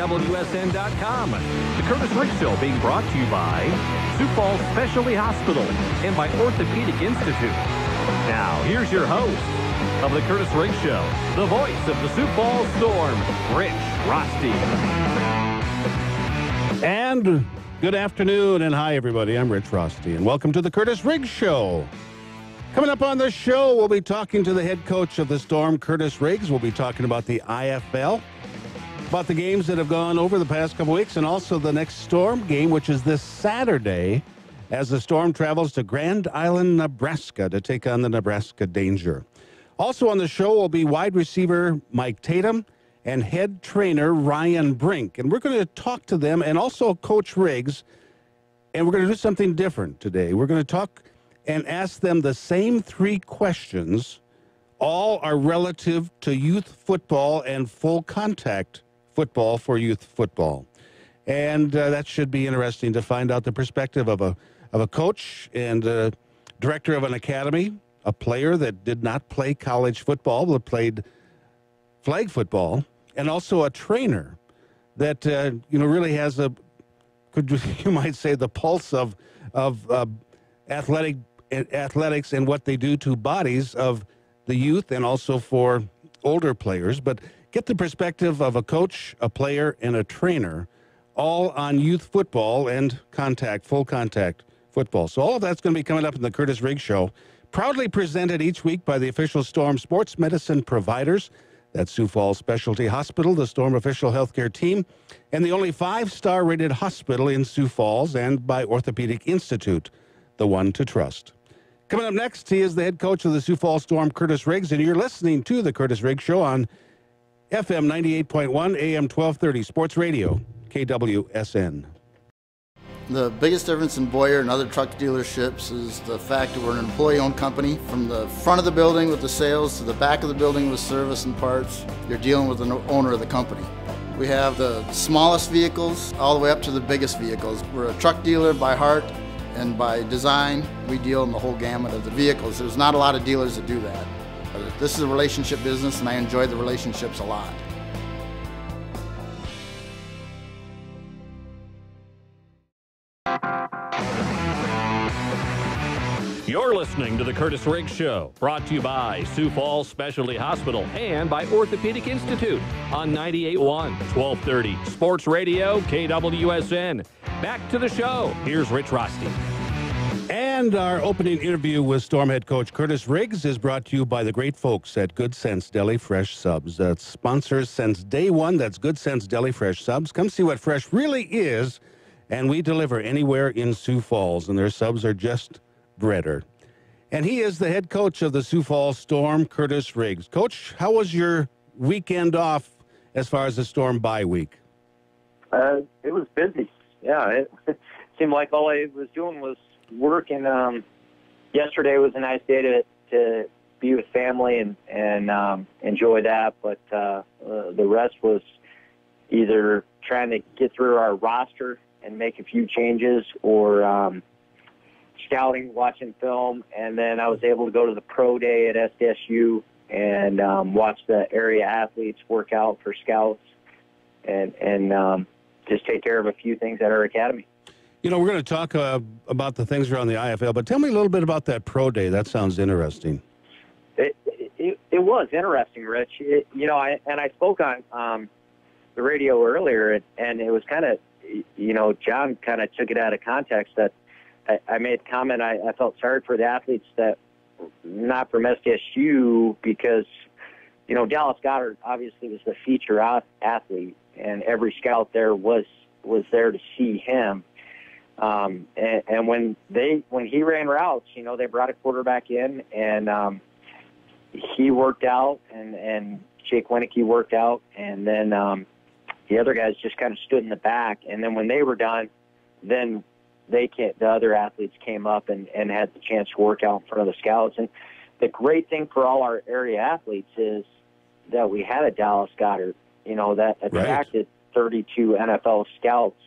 KWSN.com. The Kurtiss Riggs Show being brought to you by Sioux Falls Specialty Hospital and by Orthopedic Institute. Now, here's your host of the Kurtiss Riggs Show, the voice of the Sioux Falls Storm, Rich Rosty. And good afternoon, and hi, everybody. I'm Rich Rosty, and welcome to the Kurtiss Riggs Show. Coming up on this show, we'll be talking to the head coach of the Storm, Kurtiss Riggs. We'll be talking about the IFL, about the games that have gone over the past couple weeks, and also the next Storm game, which is this Saturday, as the Storm travels to Grand Island, Nebraska, to take on the Nebraska Danger. Also on the show will be wide receiver Mike Tatum and head trainer Ryan Brink. And we're going to talk to them and also Coach Riggs, and we're going to do something different today. We're going to talk and ask them the same three questions. All are relative to youth football and full contact football for youth football. And that should be interesting to find out the perspective of a coach and director of an academy, a player that did not play college football but played flag football, and also a trainer that really has you might say, the pulse of athletics and what they do to bodies of the youth and also for older players. But get the perspective of a coach, a player, and a trainer, all on youth football and full contact football. So all of that's going to be coming up in the Kurtiss Riggs Show, proudly presented each week by the official Storm sports medicine providers. That's Sioux Falls Specialty Hospital, the Storm official healthcare team, and the only 5-star rated hospital in Sioux Falls, and by Orthopedic Institute, the one to trust. Coming up next, he is the head coach of the Sioux Falls Storm, Kurtiss Riggs, and you're listening to the Kurtiss Riggs Show on FM 98.1, AM 1230, Sports Radio, KWSN. The biggest difference in Boyer and other truck dealerships is the fact that we're an employee-owned company. From the front of the building with the sales to the back of the building with service and parts, you're dealing with the owner of the company. We have the smallest vehicles all the way up to the biggest vehicles. We're a truck dealer by heart, and by design, we deal in the whole gamut of the vehicles. There's not a lot of dealers that do that. This is a relationship business, and I enjoy the relationships a lot. You're listening to the Kurtiss Riggs Show, brought to you by Sioux Falls Specialty Hospital and by Orthopedic Institute on 98.1, 1230, Sports Radio, KWSN. Back to the show. Here's Rich Rosty. And our opening interview with Storm head coach Kurtiss Riggs is brought to you by the great folks at Good Sense Deli Fresh Subs. That's sponsors since day one. That's Good Sense Deli Fresh Subs. Come see what fresh really is, and we deliver anywhere in Sioux Falls, and their subs are just breader. And he is the head coach of the Sioux Falls Storm, Kurtiss Riggs. Coach, how was your weekend off as far as the Storm bye week? It was busy. Yeah, it seemed like all I was doing was work, and yesterday was a nice day to be with family and enjoy that, but the rest was either trying to get through our roster and make a few changes, or scouting, watching film, and then I was able to go to the pro day at SDSU and watch the area athletes work out for scouts and just take care of a few things at our academy. You know, we're going to talk about the things around the IFL, but tell me a little bit about that pro day. That sounds interesting. It was interesting, Rich. I spoke on the radio earlier, and it was kind of, John kind of took it out of context that I made a comment. I felt sorry for the athletes that not from SDSU because, Dallas Goddard obviously was the feature athlete, and every scout there was there to see him. And when he ran routes, they brought a quarterback in, and he worked out, and Jake Winicky worked out, and then the other guys just kind of stood in the back. And then when they were done, then the other athletes came up and had the chance to work out in front of the scouts. And the great thing for all our area athletes is that we had a Dallas Goddard, that attracted 32 NFL scouts,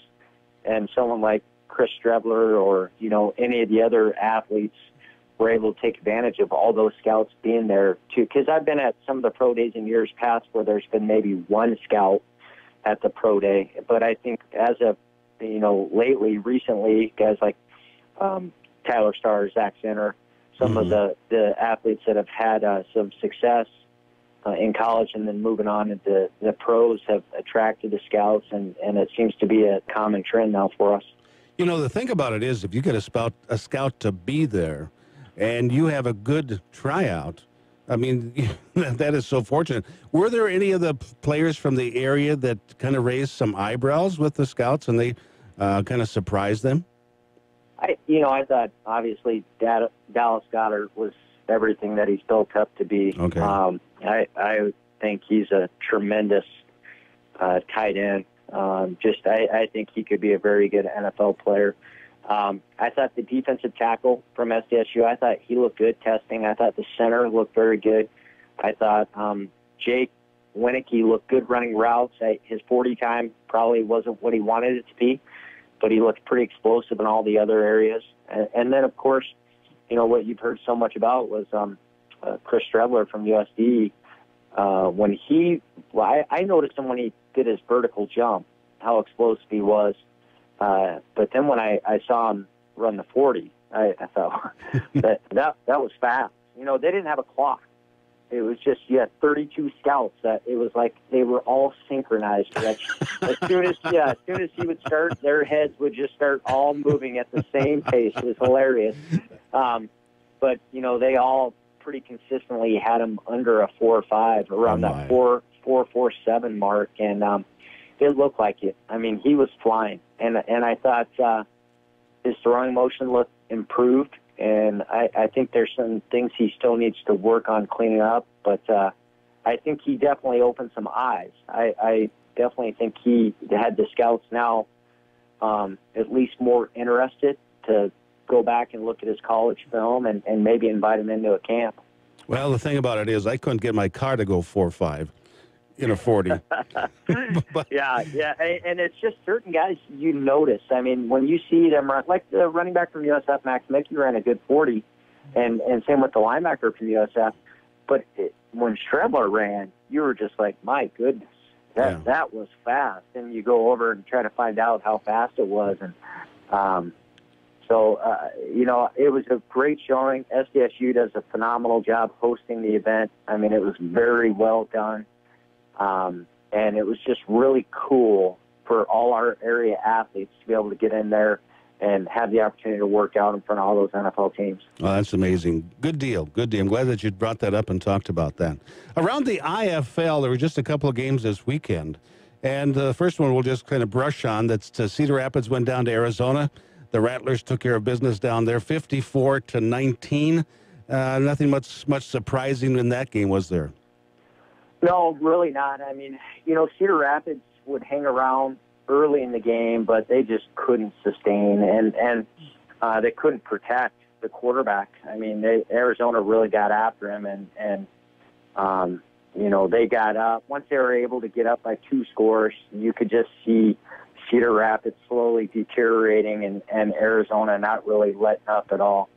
and someone like Chris Strebler or, any of the other athletes were able to take advantage of all those scouts being there too. Because I've been at some of the pro days in years past where there's been maybe one scout at the pro day. But I think as of, recently, guys like Tyler Starr, Zach Zinner, some of the athletes that have had some success in college and then moving on into the pros have attracted the scouts, and it seems to be a common trend now for us. The thing about it is, if you get a scout to be there and you have a good tryout, I mean, that is so fortunate. Were there any of the players from the area that kind of raised some eyebrows with the scouts and they kind of surprised them? I thought, obviously, Dallas Goedert was everything that he's built up to be. Okay. I think he's a tremendous tight end. I think he could be a very good NFL player. I thought the defensive tackle from SDSU, I thought he looked good testing. I thought the center looked very good. I thought Jake Winicky looked good running routes. His 40 time probably wasn't what he wanted it to be, but he looked pretty explosive in all the other areas. And then, of course, what you've heard so much about was Chris Strebler from USD. I noticed him when he did his vertical jump, how explosive he was. But then when I saw him run the 40, I thought that was fast. They didn't have a clock. It was just, you had 32 scouts that it was like they were all synchronized. As soon as he would start, their heads would just start all moving at the same pace. It was hilarious. But they all pretty consistently had him under a 4 or 5, around that 4.47 mark, and it looked like it. I mean, he was flying, and I thought his throwing motion looked improved, and I think there's some things he still needs to work on cleaning up, but I think he definitely opened some eyes. I definitely think he had the scouts now at least more interested to go back and look at his college film and maybe invite him into a camp. Well, the thing about it is I couldn't get my car to go 4.5 in a 40. Yeah, and it's just certain guys you notice. I mean, when you see them run, like the running back from USF, Max Mickey, ran a good 40, and same with the linebacker from USF. But when Strebler ran, you were just like, my goodness, that was fast. And you go over and try to find out how fast it was, and it was a great showing. SDSU does a phenomenal job hosting the event. I mean, it was very well done. And it was just really cool for all our area athletes to be able to get in there and have the opportunity to work out in front of all those NFL teams. Oh, that's amazing. Good deal. I'm glad that you brought that up and talked about that. Around the IFL, there were just a couple of games this weekend. And the first one we'll just kind of brush on. That's Cedar Rapids went down to Arizona. The Rattlers took care of business down there, 54-19. Nothing much surprising in that game, was there? No, really not. I mean, Cedar Rapids would hang around early in the game, but they just couldn't sustain, and they couldn't protect the quarterback. I mean, Arizona really got after him, and they got up. Once they were able to get up by 2 scores, you could just see Cedar Rapids slowly deteriorating and Arizona not really letting up at all.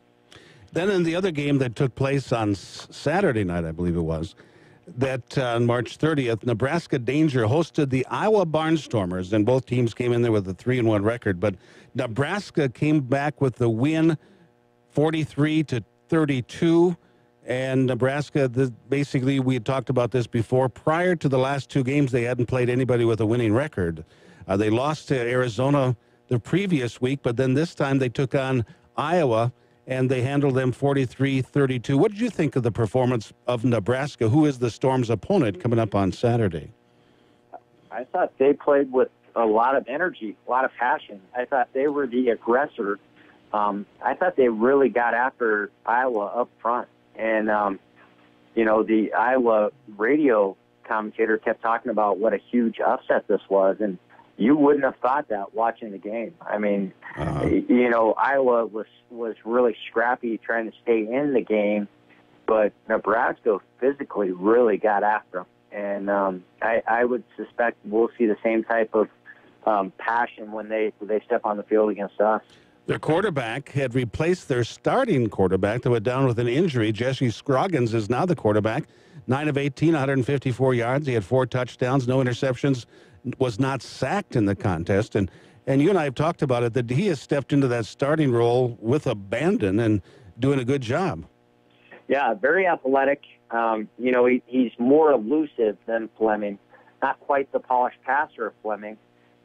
Then in the other game that took place on Saturday night, I believe it was, that on March 30th, Nebraska Danger hosted the Iowa Barnstormers, and both teams came in there with a 3-1 record. But Nebraska came back with the win, 43-32. And Nebraska, basically, we had talked about this before. Prior to the last 2 games, they hadn't played anybody with a winning record. They lost to Arizona the previous week, but then this time they took on Iowa, and they handled them 43-32. What did you think of the performance of Nebraska, who is the Storm's opponent coming up on Saturday? I thought they played with a lot of energy, a lot of passion. I thought they were the aggressor. I thought they really got after Iowa up front. And, the Iowa radio commentator kept talking about what a huge upset this was. And you wouldn't have thought that watching the game. I mean, Iowa was really scrappy trying to stay in the game, but Nebraska physically really got after them. And I would suspect we'll see the same type of passion when they step on the field against us. Their quarterback had replaced their starting quarterback that went down with an injury. Jesse Scroggins is now the quarterback. 9 of 18, 154 yards. He had 4 touchdowns, no interceptions, was not sacked in the contest. And you and I have talked about it, that he has stepped into that starting role with abandon and doing a good job. Yeah, very athletic. He's more elusive than Fleming. Not quite the polished passer of Fleming,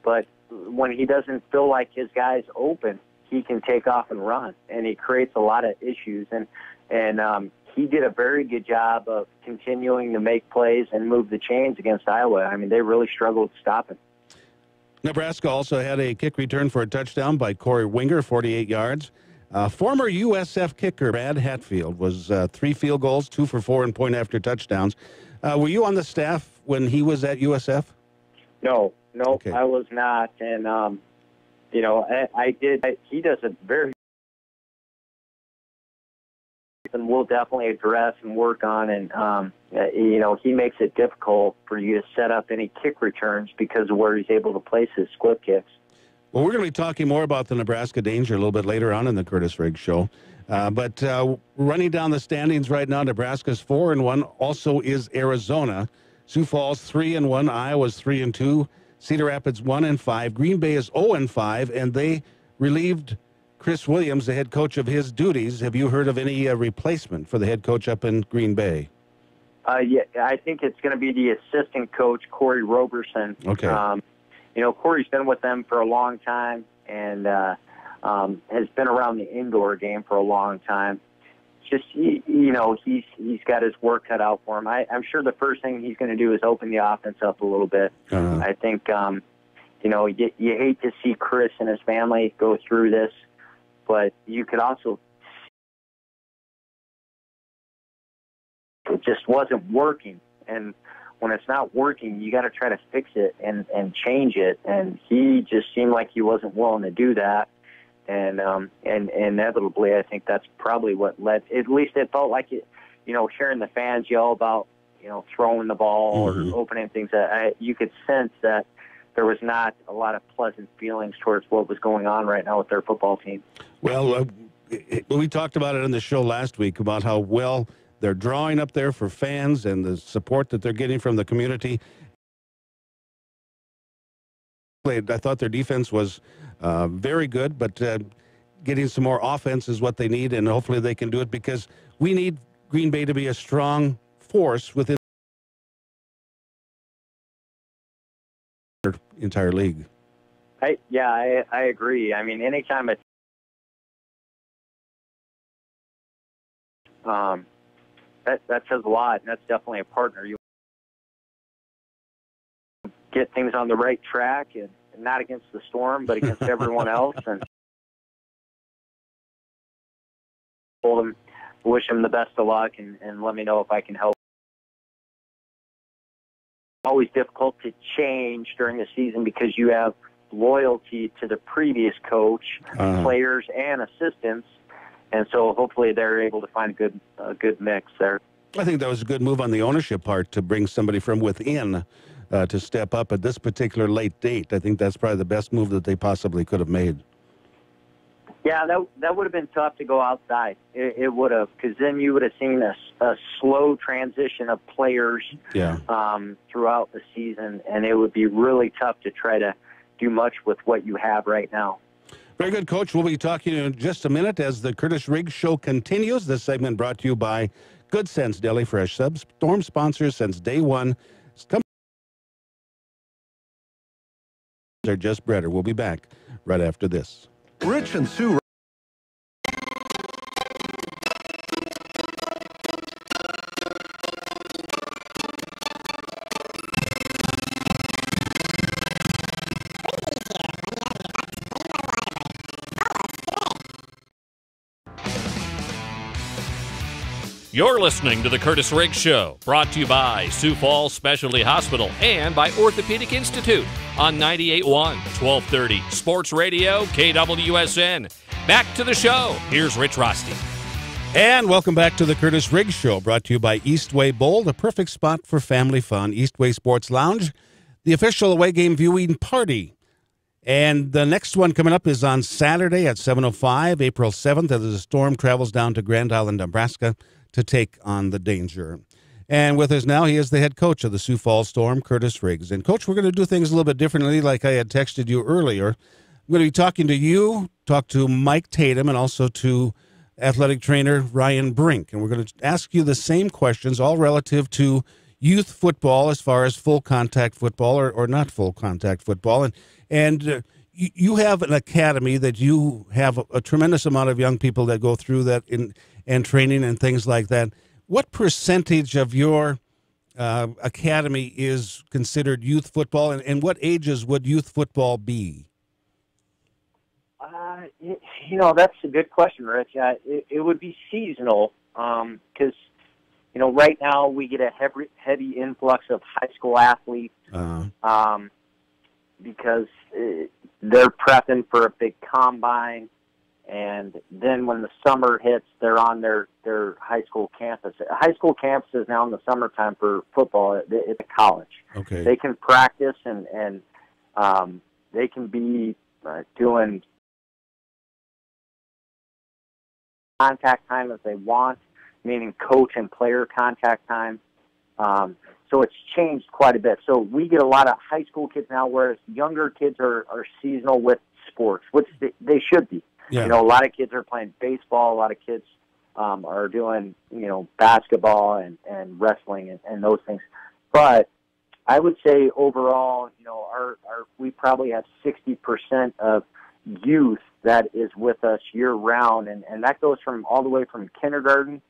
but when he doesn't feel like his guy's open, he can take off and run, and he creates a lot of issues. And he did a very good job of continuing to make plays and move the chains against Iowa. I mean, they really struggled to stop him. Nebraska also had a kick return for a touchdown by Corey Winger, 48 yards. Former USF kicker Brad Hatfield was 3 field goals, 2 for 4 and point after touchdowns. Were you on the staff when he was at USF? No, Okay. I was not. And, I did. He does a very and we'll definitely address and work on. And, he makes it difficult for you to set up any kick returns because of where he's able to place his split kicks. Well, we're going to be talking more about the Nebraska danger a little bit later on in the Kurtiss Riggs Show. But running down the standings right now, Nebraska's 4-1. Also is Arizona. Sioux Falls 3-1. Iowa's 3-2. Cedar Rapids 1-5. Green Bay is 0-5, and they relieved Chris Williams, the head coach, of his duties. Have you heard of any replacement for the head coach up in Green Bay? Yeah, I think it's going to be the assistant coach, Corey Roberson. Okay. Corey's been with them for a long time and has been around the indoor game for a long time. Just, he's got his work cut out for him. I'm sure the first thing he's going to do is open the offense up a little bit. I think, you hate to see Chris and his family go through this, but you could also it just wasn't working. And when it's not working, you got to try to fix it and change it. And he just seemed like he wasn't willing to do that. And inevitably, I think that's probably what led. At least it felt like it. Hearing the fans yell about throwing the ball or opening things, you could sense that there was not a lot of pleasant feelings towards what was going on right now with their football team. Well, we talked about it on the show last week about how well they're drawing up there for fans and the support that they're getting from the community. I thought their defense was very good, but getting some more offense is what they need, and hopefully they can do it, because we need Green Bay to be a strong force within the entire league. I agree. I mean, anytime that says a lot, and that's definitely a partner. You get things on the right track, and not against the storm, but against everyone else. And told him, wish him the best of luck, and let me know if I can help. Always difficult to change during the season because you have loyalty to the previous coach, players, and assistants. And so hopefully they're able to find a good mix there. I think that was a good move on the ownership part to bring somebody from within to step up at this particular late date. I think that's probably the best move that they possibly could have made. Yeah, that would have been tough to go outside. It would have, because then you would have seen a slow transition of players throughout the season, and it would be really tough to try to do much with what you have right now. Very good, Coach. We'll be talking in just a minute as the Kurtiss Riggs Show continues. This segment brought to you by Good Sense Deli Fresh Subs, Storm sponsors since day one. They're just better. We'll be back right after this. Rich and Sue. You're listening to the Kurtiss Riggs Show, brought to you by Sioux Falls Specialty Hospital and by Orthopedic Institute on 98.1, 1230 Sports Radio, KWSN. Back to the show. Here's Rich Rosty. And welcome back to the Kurtiss Riggs Show, brought to you by Eastway Bowl, the perfect spot for family fun. Eastway Sports Lounge, the official away game viewing party. And the next one coming up is on Saturday at 7:05, April 7th, as the Storm travels down to Grand Island, Nebraska to take on the Danger. And with us now, he is the head coach of the Sioux Falls Storm, Kurtiss Riggs. And, Coach, we're going to do things a little bit differently, like I had texted you earlier. I'm going to be talking to you, talk to Mike Tatum, and also to athletic trainer Ryan Brink. And we're going to ask you the same questions, all relative to youth football as far as full contact football or not full contact football. And you have an academy that you have a tremendous amount of young people that go through that and training and things like that. What percentage of your academy is considered youth football, and what ages would youth football be? That's a good question, Rich. It would be seasonal because, right now we get a heavy influx of high school athletes because they're prepping for a big combine. And then when the summer hits, they're on their high school campus. High school campus is now in the summertime for football. It's a college. Okay. They can practice and they can be doing contact time as they want, meaning coach and player contact time. So it's changed quite a bit. So we get a lot of high school kids now, whereas younger kids are seasonal with sports, which they should be. Yeah. A lot of kids are playing baseball. A lot of kids are doing, basketball and wrestling and those things. But I would say overall, we probably have 60% of youth that is with us year round, and that goes from all the way from kindergarten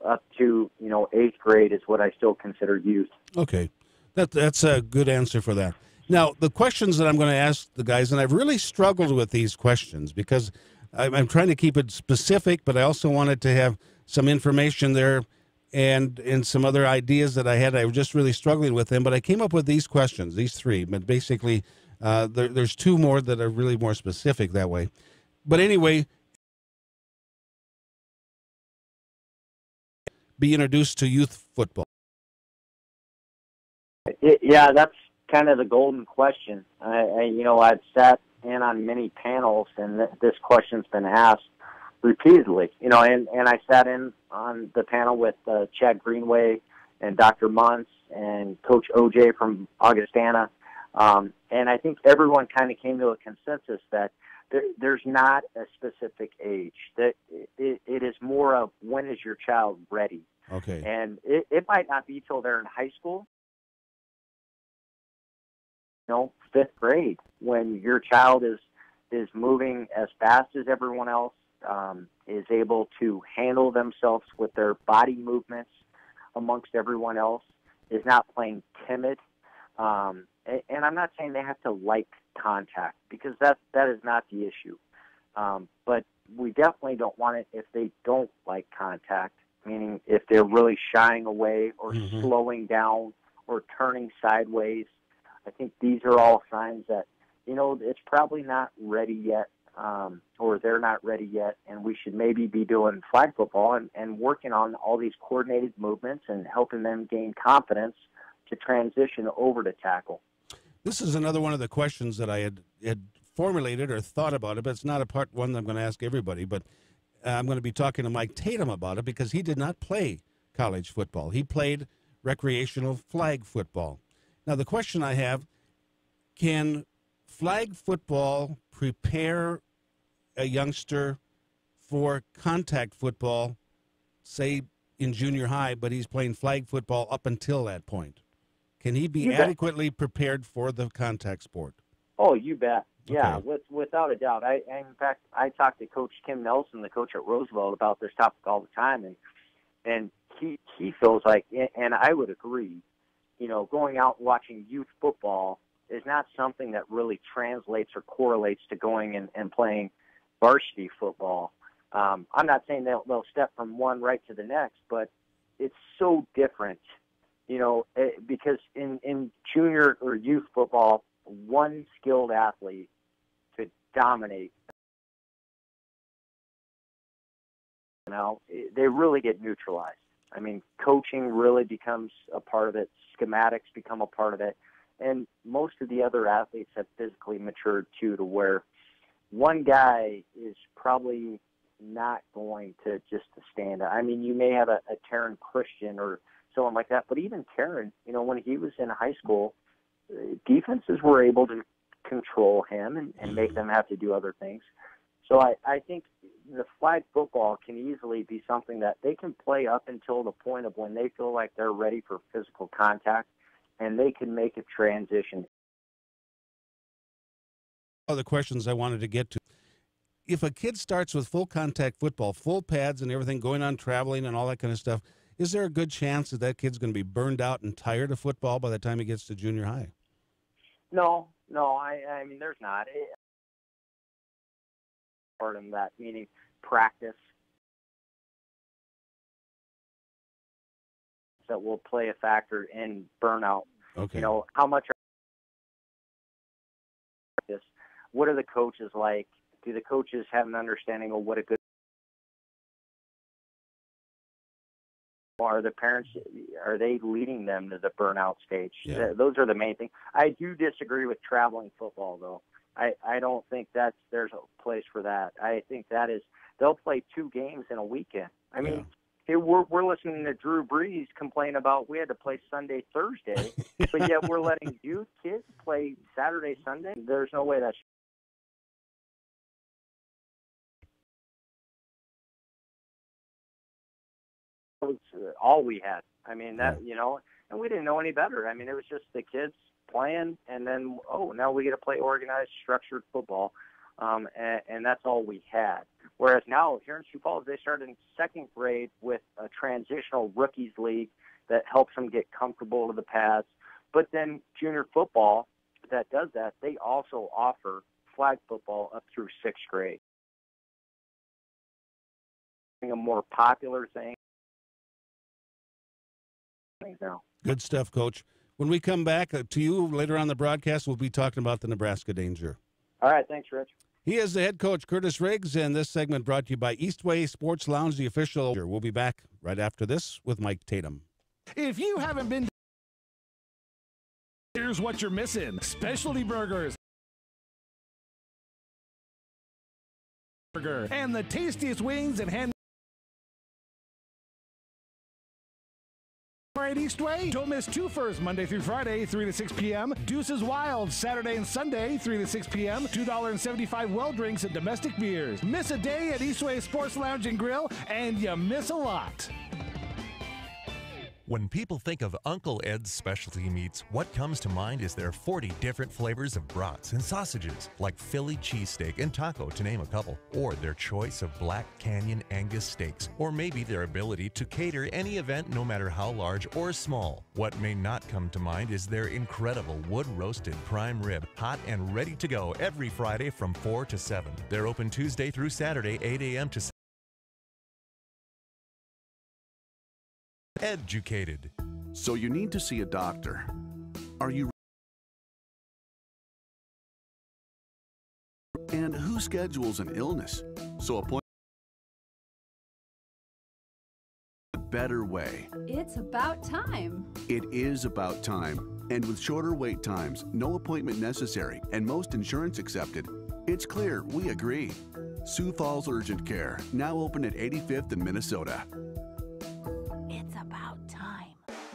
up to 8th grade is what I still consider youth. Okay, that's a good answer for that. Now, the questions that I'm going to ask the guys, and I've really struggled with these questions because I'm trying to keep it specific, but I also wanted to have some information there and some other ideas that I had. I was just really struggling with them, but I came up with these questions, these three. But basically, there's two more that are really more specific that way. But anyway, be introduced to youth football. Yeah, that's kind of the golden question. I've sat in on many panels, and this question's been asked repeatedly. And I sat in on the panel with Chad Greenway and Dr. Muntz and Coach OJ from Augustana, and I think everyone kind of came to a consensus that there's not a specific age. That it is more of when is your child ready. Okay. And it might not be till they're in high school, 5th grade, when your child is moving as fast as everyone else, is able to handle themselves with their body movements amongst everyone else, is not playing timid. And I'm not saying they have to like contact, because that is not the issue. But we definitely don't want it if they don't like contact, meaning if they're really shying away or slowing down or turning sideways. I think these are all signs that, it's probably not ready yet, or they're not ready yet, and we should maybe be doing flag football and working on all these coordinated movements and helping them gain confidence to transition over to tackle. This is another one of the questions that I had formulated or thought about it, but it's not a part one that I'm going to ask everybody, but I'm going to be talking to Mike Tatum about it because he did not play college football. He played recreational flag football. Now, the question I have, can flag football prepare a youngster for contact football, say in junior high, but he's playing flag football up until that point? Can he be adequately prepared for the contact sport? Oh, you bet. Yeah, Okay. without a doubt. In fact, I talk to Coach Kim Nelson, the coach at Roosevelt, about this topic all the time, and he feels like, and I would agree, going out and watching youth football is not something that really translates or correlates to going and playing varsity football. I'm not saying they'll step from one right to the next, but it's so different, because in junior or youth football, one skilled athlete could dominate. They really get neutralized. I mean, coaching really becomes a part of it. Schematics become a part of it. and most of the other athletes have physically matured too, to where one guy is probably not going to just stand. I mean, you may have a Taron Christian or someone like that, but even Taron, when he was in high school, defenses were able to control him and make them have to do other things. So I think the flag football can easily be something that they can play up until the point of when they feel like they're ready for physical contact, and they can make a transition. Other questions I wanted to get to. If a kid starts with full contact football, full pads and everything, going on traveling and all that kind of stuff, is there a good chance that that kid's going to be burned out and tired of football by the time he gets to junior high? No, I mean, there's not. Part of that, meaning practice, that will play a factor in burnout. Okay. How much practice? What are the coaches like? Do the coaches have an understanding of what a good? Are the parents, are they leading them to the burnout stage? Yeah. Those are the main things. I do disagree with traveling football, though. I don't think there's a place for that. I think they'll play 2 games in a weekend. I mean, we're listening to Drew Brees complain about we had to play Sunday, Thursday, but yet we're letting youth kids play Saturday, Sunday. There's no way that's all we had. I mean, that, and we didn't know any better. I mean, it was just the kids playing, and then, now we get to play organized, structured football, and that's all we had. Whereas now, here in Sioux Falls, they started in 2nd grade with a transitional rookies league that helps them get comfortable to the pads. But then junior football that does that, they also offer flag football up through 6th grade. A more popular thing now. Good stuff, Coach. When we come back to you later on the broadcast, we'll be talking about the Nebraska Danger. All right, thanks, Rich. He is the head coach, Kurtiss Riggs, and this segment brought to you by Eastway Sports Lounge, the official. We'll be back right after this with Mike Tatum. If you haven't been, here's what you're missing. Specialty burgers. And the tastiest wings and hand. Right, Eastway. Don't miss Twofers Monday through Friday, 3 to 6 p.m. Deuces Wild Saturday and Sunday, 3 to 6 p.m. $2.75 well drinks and domestic beers. Miss a day at Eastway Sports Lounge and Grill, and you miss a lot. When people think of Uncle Ed's specialty meats, what comes to mind is their 40 different flavors of brats and sausages, like Philly cheesesteak and taco, to name a couple, or their choice of Black Canyon Angus steaks, or maybe their ability to cater any event no matter how large or small. What may not come to mind is their incredible wood-roasted prime rib, hot and ready to go every Friday from 4 to 7. They're open Tuesday through Saturday, 8 a.m. to educated. So you need to see a doctor. Are you? And who schedules an illness? So appoint a better way. It's about time. It is about time. And with shorter wait times, no appointment necessary, and most insurance accepted, it's clear we agree. Sioux Falls Urgent Care, now open at 85th in Minnesota. It's about time.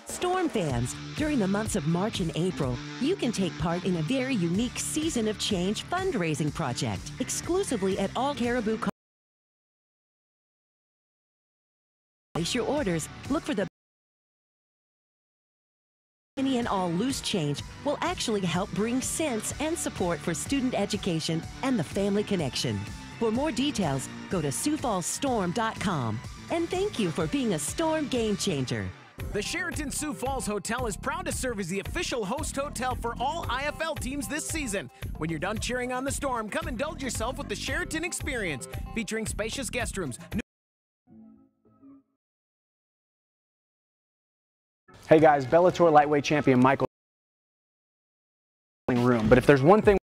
Storm fans, during the months of March and April, you can take part in a very unique Season of Change fundraising project exclusively at all Caribou. Place your orders. Look for the any and all loose change will actually help bring sense and support for student education and the family connection. For more details, go to SiouxFallsStorm.com. And thank you for being a Storm game changer. The Sheraton Sioux Falls Hotel is proud to serve as the official host hotel for all IFL teams this season. When you're done cheering on the Storm, come indulge yourself with the Sheraton experience, featuring spacious guest rooms. Hey guys, Bellator lightweight champion Michael room. But if there's one thing,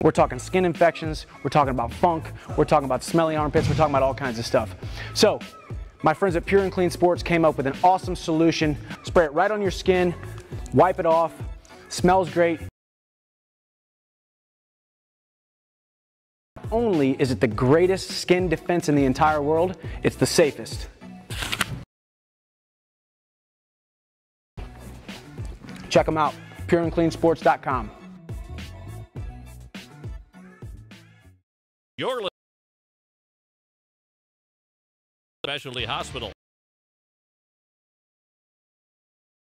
we're talking skin infections, we're talking about funk, we're talking about smelly armpits, we're talking about all kinds of stuff. So My friends at Pure and Clean Sports came up with an awesome solution. Spray it right on your skin, wipe it off, smells great. Not only is it the greatest skin defense in the entire world, it's the safest. Check them out, pureandcleansports.com. You're listening to Specialty Hospital.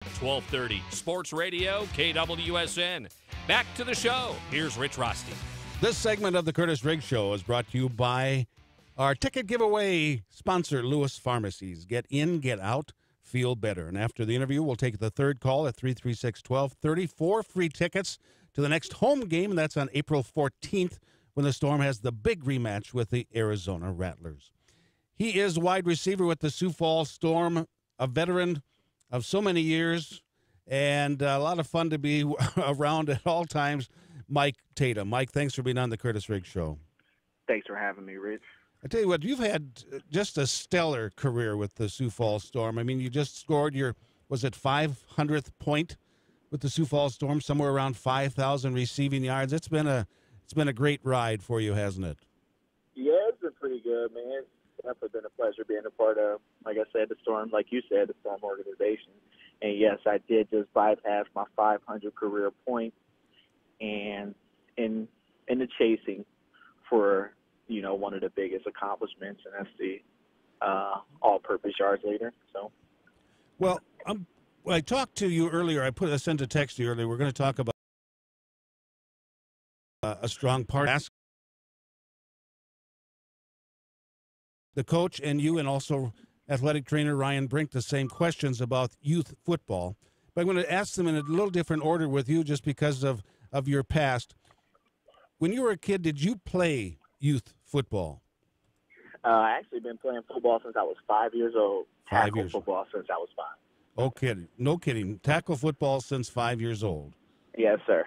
1230 Sports Radio, KWSN. Back to the show. Here's Rich Rosty. This segment of the Kurtiss Riggs Show is brought to you by our ticket giveaway sponsor, Lewis Pharmacies. Get in, get out, feel better. And after the interview, we'll take the third call at 336-1230. 4 free tickets to the next home game, and that's on April 14th when the Storm has the big rematch with the Arizona Rattlers. He is wide receiver with the Sioux Falls Storm, a veteran of so many years, and a lot of fun to be around at all times. Mike Tatum. Mike, thanks for being on the Kurtiss Riggs Show. Thanks for having me, Rich. I tell you what, you've had just a stellar career with the Sioux Falls Storm. I mean, you just scored your, was it 500th point with the Sioux Falls Storm, somewhere around 5,000 receiving yards. It's been a great ride for you, hasn't it? Yeah, it's been pretty good, man. It's definitely been a pleasure being a part of, like I said, the Storm, like you said, the Storm organization. And yes, I did just bypass my 500 career point, and in the chasing for, you know, one of the biggest accomplishments, and that's the all-purpose yards leader. So, well, when I talked to you earlier, I sent a text to you earlier. We're going to talk about a strong part. Ask the coach and you, and also athletic trainer Ryan Brink, the same questions about youth football. But I'm going to ask them in a little different order with you, just because of your past. When you were a kid, did you play youth football? I actually been playing football since I was 5 years old. 5 years. Tackle football since I was 5. Oh, kidding. No kidding. Tackle football since 5 years old. Yes, sir.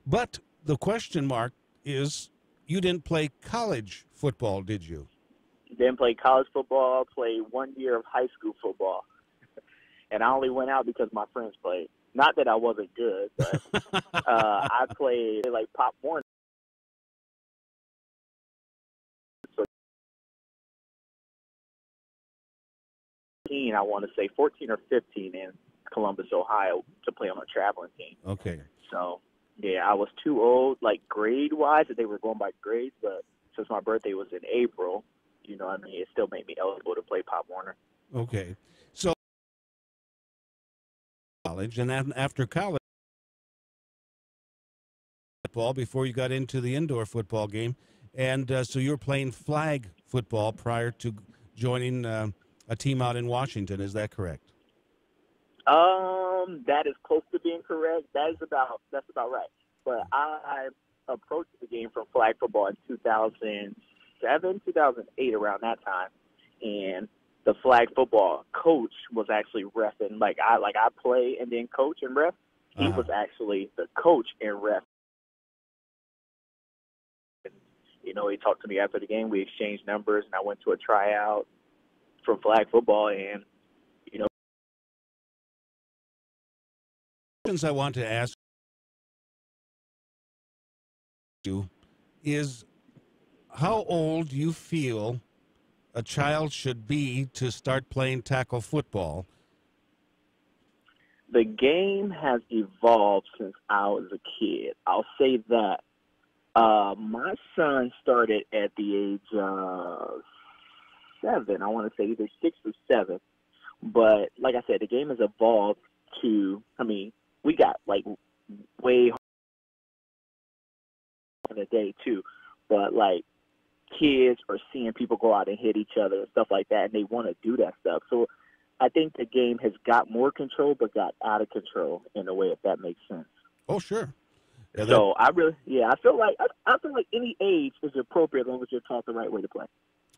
But the question mark is, you didn't play college football, did you? Didn't play college football. Played 1 year of high school football. And I only went out because my friends played. Not that I wasn't good, but I played like Pop Warner. I want to say 14 or 15 in Columbus, Ohio, to play on a traveling team. Okay. So, yeah, I was too old, like grade-wise, that they were going by grades, but since my birthday was in April, you know what I mean, it still made me eligible to play Pop Warner. Okay. So, college, and then after college football, before you got into the indoor football game, and so you were playing flag football prior to joining a team out in Washington. Is that correct? That is close to being correct. That's about right. But I approached the game from flag football in 2007, 2008, around that time, and the flag football coach was actually reffing. Like I play and then coach and ref. He was actually the coach and ref. And, you know, he talked to me after the game. We exchanged numbers, and I went to a tryout from flag football, and you know. Questions I want to ask you is, how old do you feel a child should be to start playing tackle football? The game has evolved since I was a kid. I'll say that. My son started at the age of 7. I want to say either 6 or 7. But like I said, the game has evolved to, I mean, we got like way in a day too. But like kids are seeing people go out and hit each other and stuff like that, and they want to do that stuff. So I think the game has got more control, but got out of control in a way, if that makes sense. Oh, sure. Yeah, so I feel like any age is appropriate as long as you're taught the right way to play.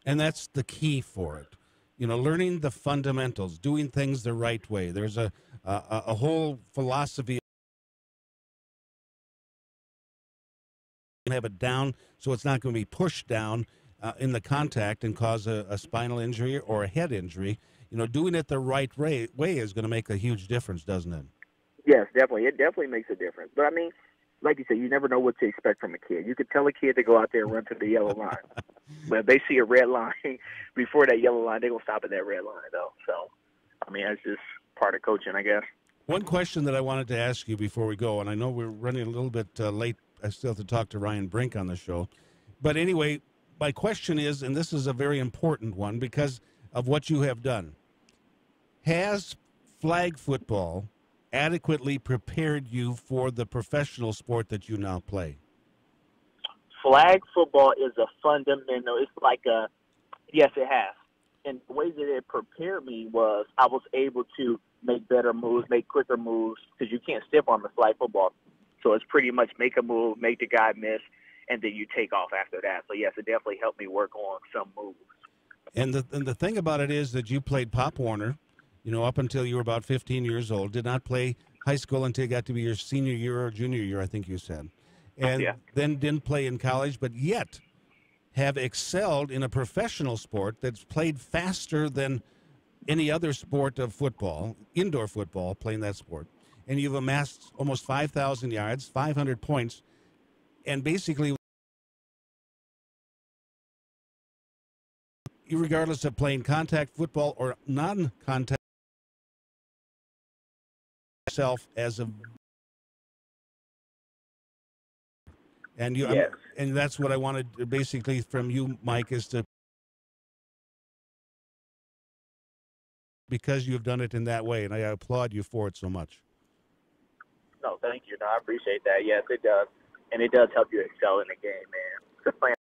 And that's the key for it. You know, learning the fundamentals, doing things the right way. There's a whole philosophy. Have it down so it's not going to be pushed down, in the contact and cause a spinal injury or a head injury. Doing it the right way is going to make a huge difference, doesn't it? Yes, definitely. It definitely makes a difference. But, I mean, like you said, you never know what to expect from a kid. You could tell a kid to go out there and run to the yellow line. But if they see a red line before that yellow line, they're going to stop at that red line, though. So, I mean, that's just part of coaching, I guess. One question that I wanted to ask you before we go, and I know we're running a little bit late. I still have to talk to Ryan Brink on the show. But anyway, my question is, and this is a very important one because of what you have done, has flag football adequately prepared you for the professional sport that you now play? Flag football is a fundamental. It's like yes, it has. And the way that it prepared me was I was able to make better moves, make quicker moves, because you can't stiff arm a flag football. So it's pretty much make a move, make the guy miss, and then you take off after that. So, yes, it definitely helped me work on some moves. And the thing about it is that you played Pop Warner, up until you were about 15 years old, did not play high school until you got to be your senior year or junior year, I think you said. And then didn't play in college, but yet have excelled in a professional sport that's played faster than any other sport of football, indoor football, playing that sport. And you've amassed almost 5,000 yards, 500 points, and basically, regardless of playing contact football or non-contact, yourself as a and you Yes. and that's what I wanted basically from you, Mike, is to, because you've done it in that way, and I applaud you for it so much. No, thank you. No, I appreciate that. Yes, it does. And it does help you excel in the game, man. Just playing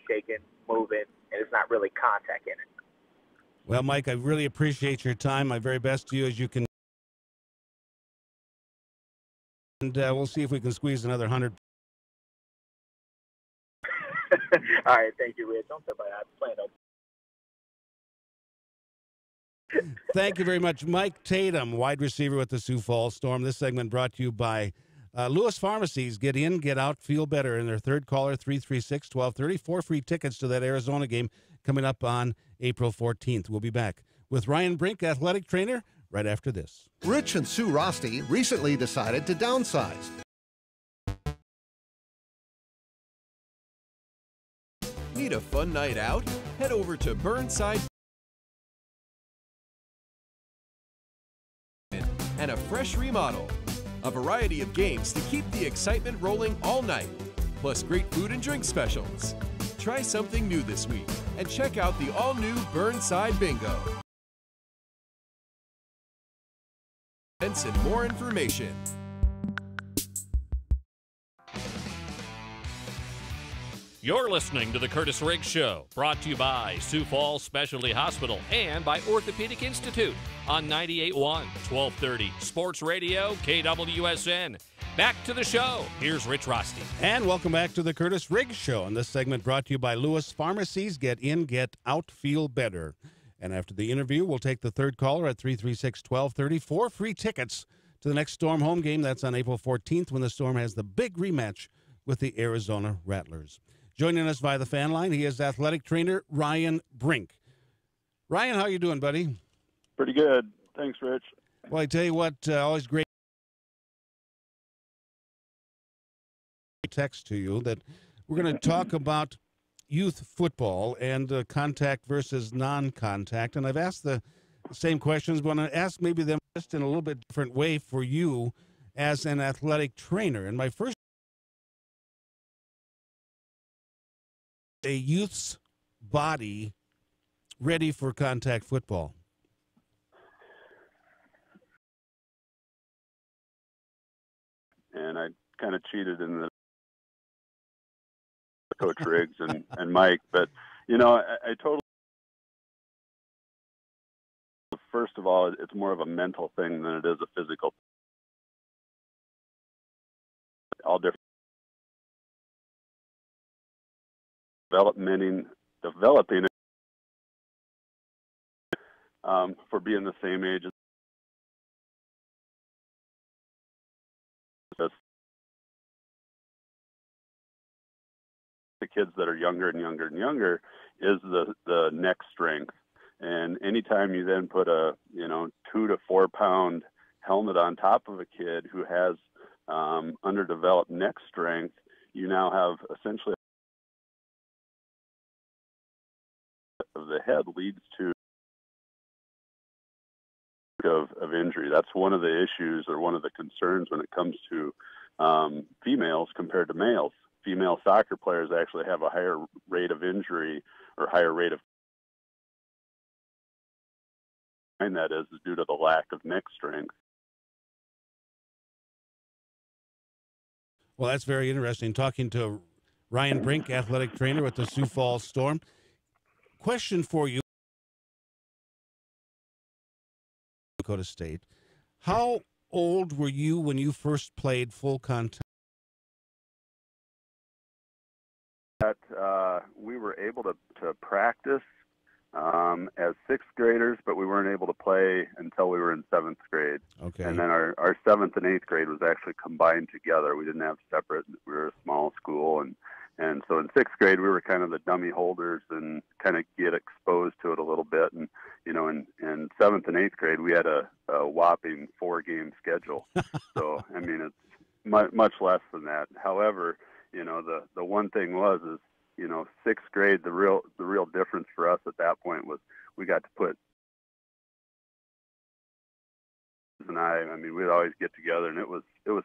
shaking, moving, and it's not really contact in it. Well, Mike, I really appreciate your time. My very best to you as you can. And we'll see if we can squeeze another 100. All right, thank you, Rich. Don't say about that. Playing up. Thank you very much. Mike Tatum, wide receiver with the Sioux Falls Storm. This segment brought to you by Lewis Pharmacies. Get in, get out, feel better. And their third caller, 336-1230. 4 free tickets to that Arizona game coming up on April 14th. We'll be back with Ryan Brink, athletic trainer, right after this. Rich and Sue Rosti recently decided to downsize. Need a fun night out? Head over to Burnside and a fresh remodel. A variety of games to keep the excitement rolling all night, plus great food and drink specials. Try something new this week and check out the all-new Burnside Bingo. And more information. You're listening to the Kurtiss Riggs Show, brought to you by Sioux Falls Specialty Hospital and by Orthopedic Institute on 98.1, 1230 Sports Radio, KWSN. Back to the show. Here's Rich Rosti. And welcome back to the Kurtiss Riggs Show. And this segment brought to you by Lewis Pharmacies. Get in, get out, feel better. And after the interview, we'll take the third caller at 336-1230. 4 free tickets to the next Storm home game. That's on April 14th when the Storm has the big rematch with the Arizona Rattlers. Joining us via the fan line, he is athletic trainer Ryan Brink. Ryan, how you doing, buddy? Pretty good. Thanks, Rich. Well, I tell you what, always great text to you that we're going to talk about youth football and contact versus non-contact. And I've asked the same questions, but I'm going to ask maybe them just in a little bit different way for you as an athletic trainer. And my first, a youth's body ready for contact football? And I kind of cheated in the Coach Riggs and Mike, but I totally. First of all, it's more of a mental thing than it is a physical. All different. Developing it for being the same age as the kids that are younger and younger and younger is the neck strength. And anytime you then put a 2 to 4 pound helmet on top of a kid who has underdeveloped neck strength, you now have essentially of the head leads to of injury. That's one of the issues or one of the concerns when it comes to females compared to males. Female soccer players actually have a higher rate of injury or higher rate of, and that is due to the lack of neck strength. Well, that's very interesting. Talking to Ryan Brink, athletic trainer with the Sioux Falls Storm. Question for you, Dakota State. How old were you when you first played full contact? We were able to practice as sixth graders, but we weren't able to play until we were in seventh grade. Okay. And then our seventh and eighth grade was actually combined together. We didn't have separate. We were a small school, and so in sixth grade we were kind of the dummy holders and kind of get exposed to it a little bit. And in seventh and eighth grade we had a whopping 4-game schedule. So I mean it's much less than that. However, the one thing is sixth grade, the real difference for us at that point was we got to put, and I mean we'd always get together and it was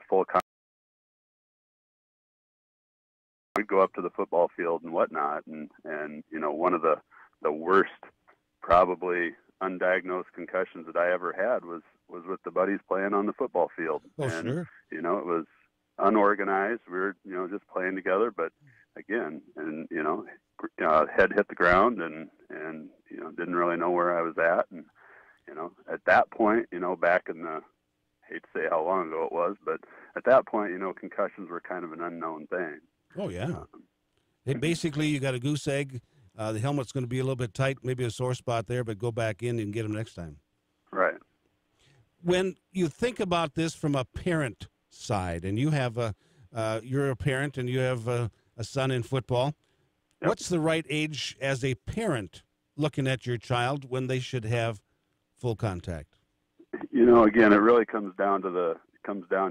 full contact. We'd go up to the football field and whatnot, and one of the worst probably undiagnosed concussions that I ever had was with the buddies playing on the football field. Oh, and sure. It was unorganized. We were just playing together, but again, and head hit the ground and didn't really know where I was at. And at that point, back in the, hate to say how long ago it was, but at that point, concussions were kind of an unknown thing. Oh yeah. Basically you got a goose egg. The helmet's going to be a little bit tight, maybe a sore spot there, but go back in and get them next time. Right. When you think about this from a parent side, and you have you're a parent and you have a son in football, yep. What's the right age as a parent looking at your child when they should have full contact? Again, it really comes down to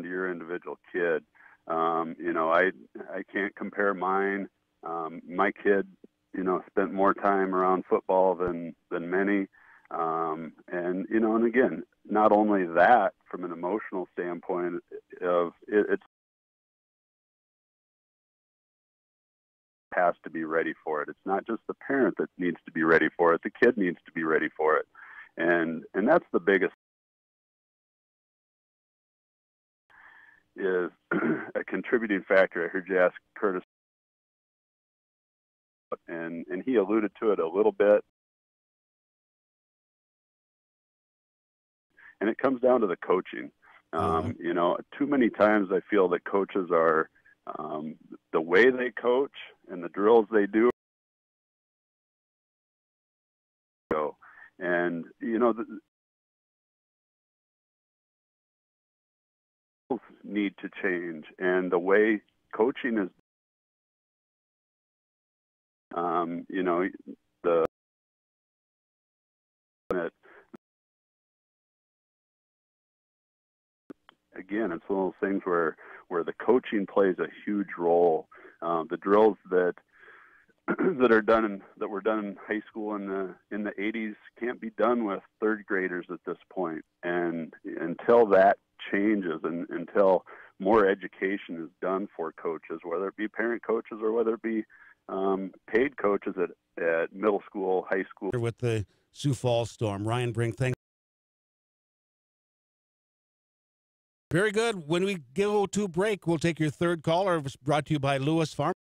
your individual kid. I can't compare mine. My kid, spent more time around football than many. And again, not only that, from an emotional standpoint of it has to be ready for it. It's not just the parent that needs to be ready for it. The kid needs to be ready for it. And that's the biggest is a contributing factor. I heard you ask Kurtiss, and he alluded to it a little bit. And it comes down to the coaching. Too many times I feel that coaches are the way they coach and the drills they do. And need to change, and the way coaching is again, it's one of those things where the coaching plays a huge role. The drills that were done in high school in the 80s can't be done with third graders at this point. And until that changes and until more education is done for coaches, whether it be parent coaches or whether it be paid coaches at middle school, high school. With the Sioux Falls Storm, Ryan Brink, thanks. Very good. When we go to break, we'll take your third caller. It's brought to you by Lewis Farm.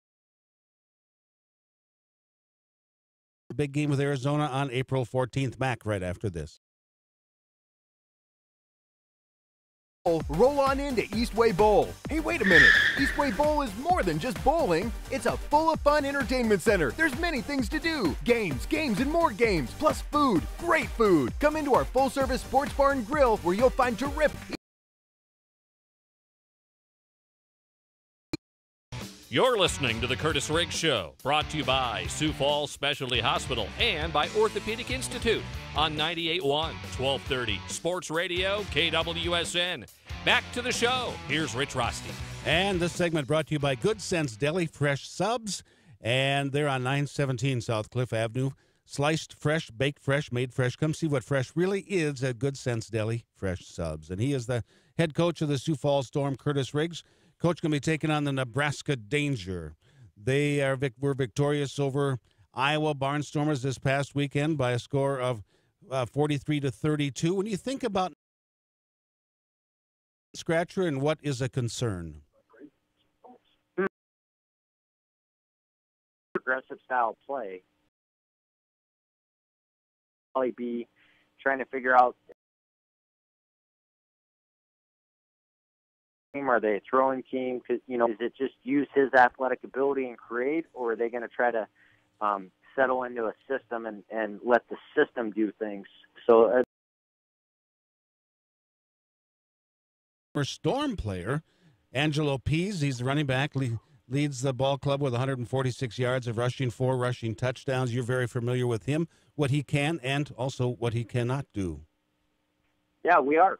Big game with Arizona on April 14th. Back right after this. Roll on into Eastway Bowl. Hey, wait a minute. Eastway Bowl is more than just bowling. It's a full of fun entertainment center. There's many things to do. Games, and more games, plus food. Great food. Come into our full-service sports bar and grill where you'll find terrific... You're listening to the Kurtiss Riggs Show, brought to you by Sioux Falls Specialty Hospital and by Orthopedic Institute on 98.1, 1230 Sports Radio, KWSN. Back to the show. Here's Rich Rosty. And this segment brought to you by Good Sense Deli Fresh Subs. And they're on 917 South Cliff Avenue. Sliced fresh, baked fresh, made fresh. Come see what fresh really is at Good Sense Deli Fresh Subs. And he is the head coach of the Sioux Falls Storm, Kurtiss Riggs. Coach going to be taking on the Nebraska Danger. They were victorious over Iowa Barnstormers this past weekend by a score of 43-32. When you think about Scratcher and what is a concern? Aggressive style play. Probably be trying to figure out, are they a throwing team? Because, is it just use his athletic ability and create, or are they going to try to settle into a system and let the system do things? So, Storm player, Angelo Pease, he's the running back, leads the ball club with 146 yards of rushing, 4 rushing touchdowns. You're very familiar with him, what he can and also what he cannot do. Yeah, we are.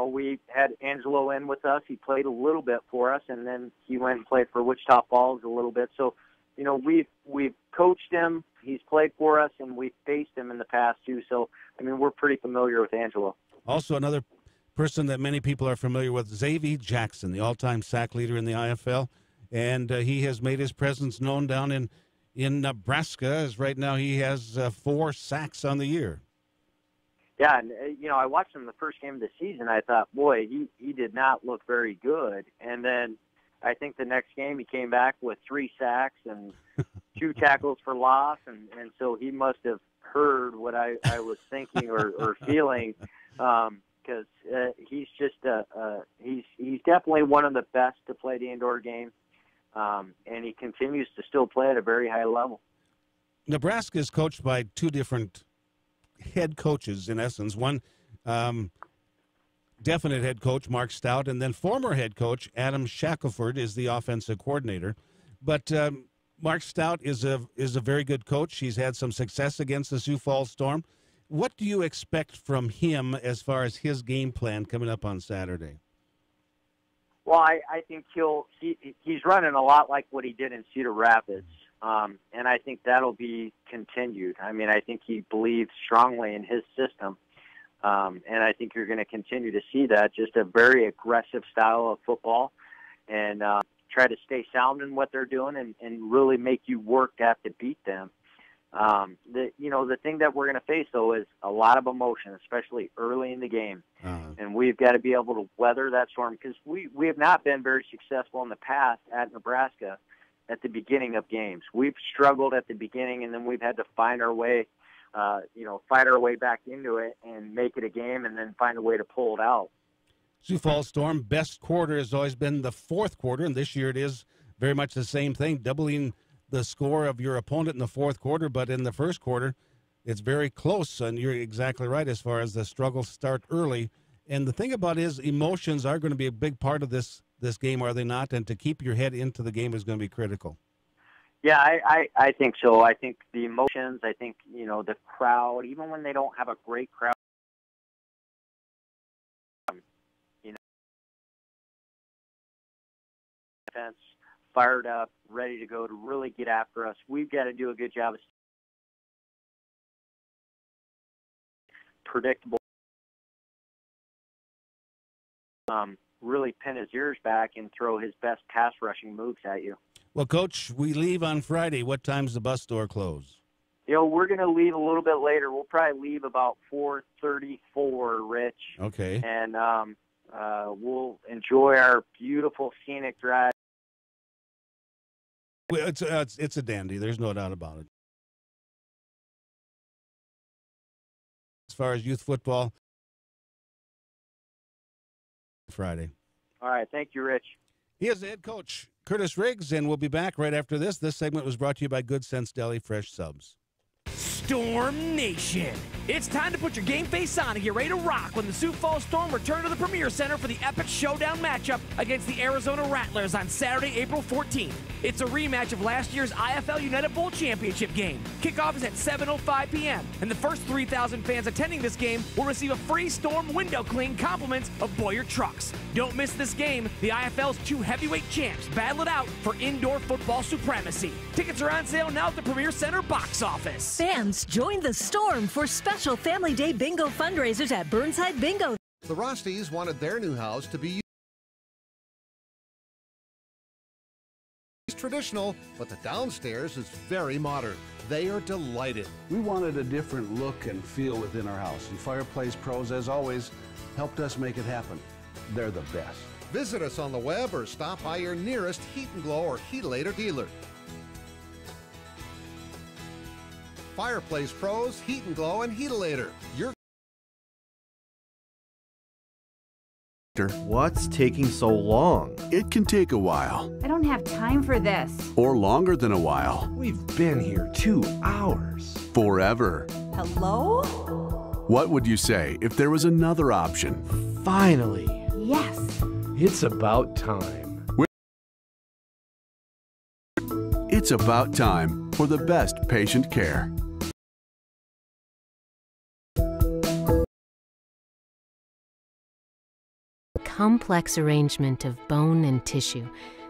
We had Angelo in with us. He played a little bit for us, and then he went and played for Wichita Falls a little bit. So, we've coached him. He's played for us, and we've faced him in the past, too. So, we're pretty familiar with Angelo. Also, another person that many people are familiar with, Xavier Jackson, the all-time sack leader in the IFL. And he has made his presence known down in Nebraska, as right now he has 4 sacks on the year. Yeah, and, I watched him the first game of the season. I thought, boy, he did not look very good. And then I think the next game he came back with 3 sacks and 2 tackles for loss. And so he must have heard what I was thinking or feeling, because he's just he's definitely one of the best to play the indoor game. And he continues to still play at a very high level. Nebraska is coached by 2 different head coaches, in essence. One definite head coach, Mark Stout, and then former head coach Adam Shackelford is the offensive coordinator. But Mark Stout is a very good coach. He's had some success against the Sioux Falls Storm. What do you expect from him as far as his game plan coming up on Saturday? Well, I think he's running a lot like what he did in Cedar Rapids, and I think that'll be continued. I think he believes strongly in his system, and I think you're going to continue to see that, just a very aggressive style of football, and try to stay sound in what they're doing and really make you work to have to beat them. The thing that we're going to face, though, is a lot of emotion, especially early in the game. And we've got to be able to weather that storm, because we have not been very successful in the past at Nebraska at the beginning of games. We've struggled at the beginning, and then we've had to find our way, fight our way back into it and make it a game, and then find a way to pull it out. Sioux Falls Storm, best quarter has always been the 4th quarter, and this year it is very much the same thing, doubling the score of your opponent in the 4th quarter, but in the 1st quarter, it's very close, and you're exactly right as far as the struggles start early. And the thing about it is emotions are going to be a big part of this game, are they not? And to keep your head into the game is going to be critical. Yeah, I think so. I think the emotions, I think, the crowd, even when they don't have a great crowd, defense fired up, ready to go to really get after us. We've got to do a good job of predictable, really pin his ears back and throw his best pass rushing moves at you. Well, Coach, we leave on Friday. What time's the bus door close? We're going to leave a little bit later. We'll probably leave about 4:34, Rich. Okay. And we'll enjoy our beautiful scenic drive. Well, it's a dandy. There's no doubt about it. As far as youth football, Friday. All right. Thank you, Rich. He is the head coach, Kurtiss Riggs, and we'll be back right after this. This segment was brought to you by Good Sense Deli Fresh Subs. Storm Nation. It's time to put your game face on and get ready to rock when the Sioux Falls Storm return to the Premier Center for the epic showdown matchup against the Arizona Rattlers on Saturday, April 14th. It's a rematch of last year's IFL United Bowl championship game. Kickoff is at 7:05 p.m., and the first 3,000 fans attending this game will receive a free Storm window clean compliments of Boyer trucks. Don't miss this game. The IFL's two heavyweight champs battle it out for indoor football supremacy. Tickets are on sale now at the Premier Center box office. Fans, join the Storm for special Family Day Bingo fundraisers at Burnside Bingo. The Rosties wanted their new house to be traditional, but the downstairs is very modern. They are delighted. We wanted a different look and feel within our house, and Fireplace Pros, as always, helped us make it happen. They're the best. Visit us on the web or stop by your nearest Heat & Glow or Heatalator dealer. Fireplace Pros, Heat & Glow, and Heatalator. What's taking so long? It can take a while. I don't have time for this. Or longer than a while. We've been here 2 hours. Forever. Hello? What would you say if there was another option? Finally. Yes. It's about time. It's about time for the best patient care. Complex arrangement of bone and tissue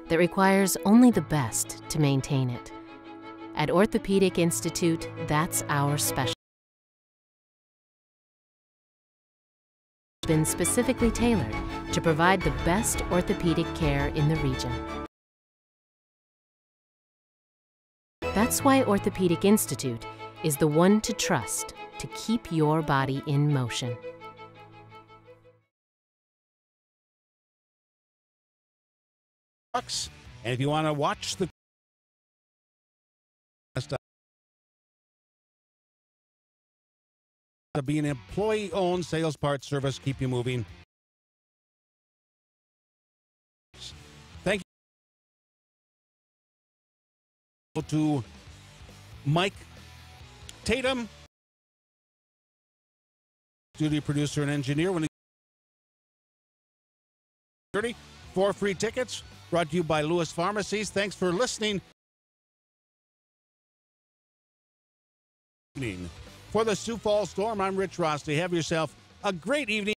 that requires only the best to maintain it. At Orthopedic Institute, that's our specialty. Been specifically tailored to provide the best orthopedic care in the region. That's why Orthopedic Institute is the one to trust to keep your body in motion. And if you want to watch the to be an employee-owned sales parts service, keep you moving. Thank you to Mike Tatum, studio producer and engineer. When 4 free tickets brought to you by Lewis Pharmacies. Thanks for listening. For the Sioux Falls Storm, I'm Rich Rosty. Have yourself a great evening.